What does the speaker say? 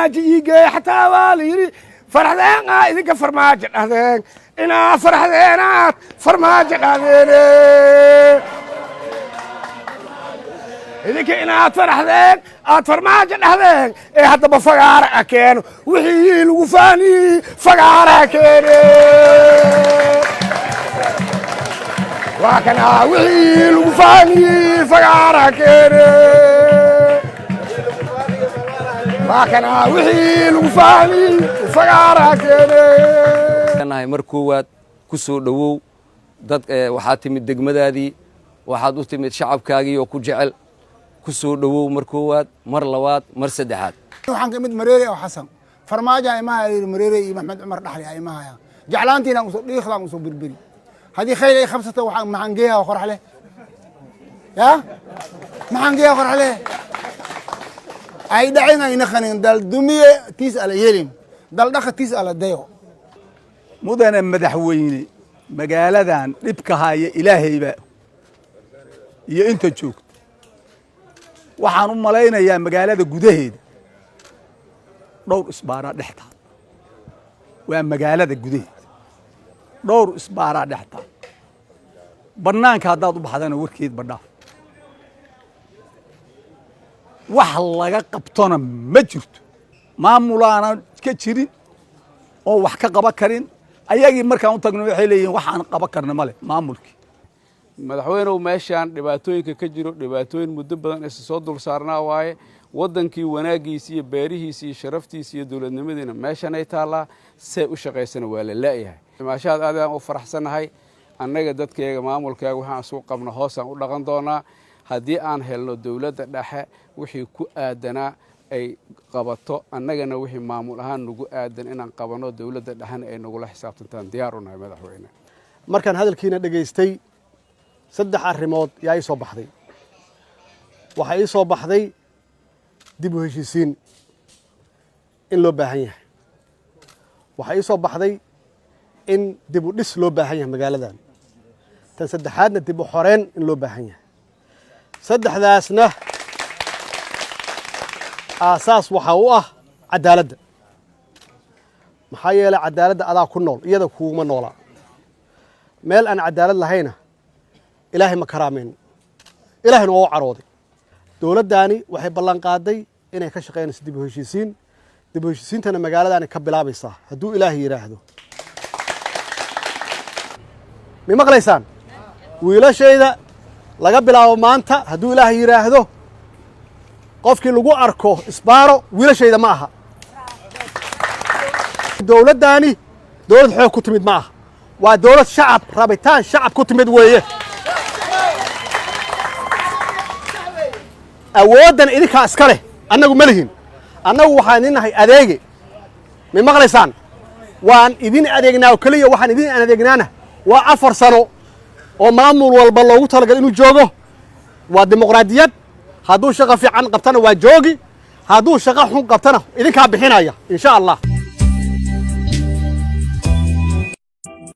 يجي حتى والي فرحدين إذا فرماج هذين إنا فرحدينات فرماج هذين إذا كنا فرحدين فرماج هذين إيه حتى بفقار أكين وحيل وفاني فقار أكين وكنا وحيل وفاني فقار أكين كان وحيل وفاني وفقارة كده أنا مركوات كسر دو ضد وحاتم الدجمة دي وحاضوت من الشعب كاجي وكجعل كسر دو مركوات مرلوات مرسدحات. وحن كمد مريري أو حسن فرماجة ما مريري محمد عمر نحلي أي ما جعلانتي نا مصدق يخلق مصدق بربري هذه خير خمسة وحن محنجيها وخر عليه يا محنجيها وخر عليه أي دعينا ينخنين دل دمية تسأل يلين دل دخل تسأل ديو مدن مدحويني مقالدان ربكها يا إلهي بقى يا أنت تشوك وحنوم ملاينا يا مقالد جدهيد دور إسبارة دحتها ومقالد جدهيد دور إسبارة دحتها برنامج هذا بحضنا وركيد برنامج wax laga qabtona ma jirto maamulaana ka jirin oo wax ka qaban karin ayagii markaan u tagno waxay leeyihiin waxaan qaban karna male maamulkii madaxweynuhu meeshaan dhibaatooyinka ka jiro dhibaatooyin muddo badan is soo dul saarnaa waaye wadankii wanaagiisa iyo beerihiisa iyo sharaftiisa iyo dawladnimadiina meeshan ay taalaa say u shaqaysana waa la leeyahay maashaad aad aan u faraxsanahay annaga dadkayga maamulkaaga waxaan soo qabno hoosaan u dhaqan doonaa haddii aan helno dawladda dhexe wixii ku aadanaa ay qabato annagana wixii maamul ahaan nagu aadan inaan qabano dawladda dhexena ay nagula xisaabtantaan diyaar u nahay madaxweyne markaan hadalkiina dhageystay saddex arrimood yaa ii soo baxday waxaa ii soo baxday dib u heshiisiin in loo baahan yahay waxaa ii soo baxday in dib u dhis loo baahan yahay magaaladan tan saddexaadna dib u xoreyn in loo baahan yahay saddexdaasna aasaas waxa u ah cadaaladda maxaa yeelay cadaaladda adaa ku nool iyada kuuma noola meel aan cadaalad lahayna ilaahay ma karaameyn ilaahayna waa u carooday dowladdaani waxay ballan qaaday inay ka shaqeynayso dib u heshiisiin dib u heshiisiintana magaaladaani ka bilaabaysaa hadduu ilaahay yidhaahdo ma maqlaysaan wiilashayda laga bilaabo maanta hadduu ilaahay yidhaahdo qofkii lagu arko isbaaro wiilashayda ma aha dowladdaani dowlad xoog ku timid ma aha waa dowlad shacab rabitaan shacab ku timid weeye awooddan idinkaa iska leh annagu ma lihin annagu waxaan idin nahay adeege ma maqlaysaan waan idin adeegnaa oo keliya waxaan idin adeegnaana waa 4 sano oo maamul walba loogu talagalay inuu joogo waa dimuqraadiyad hadduu shaqo fiican qabtana waa joogi hadduu shaqo xun qabtana idinkaa bixinaya insha Allah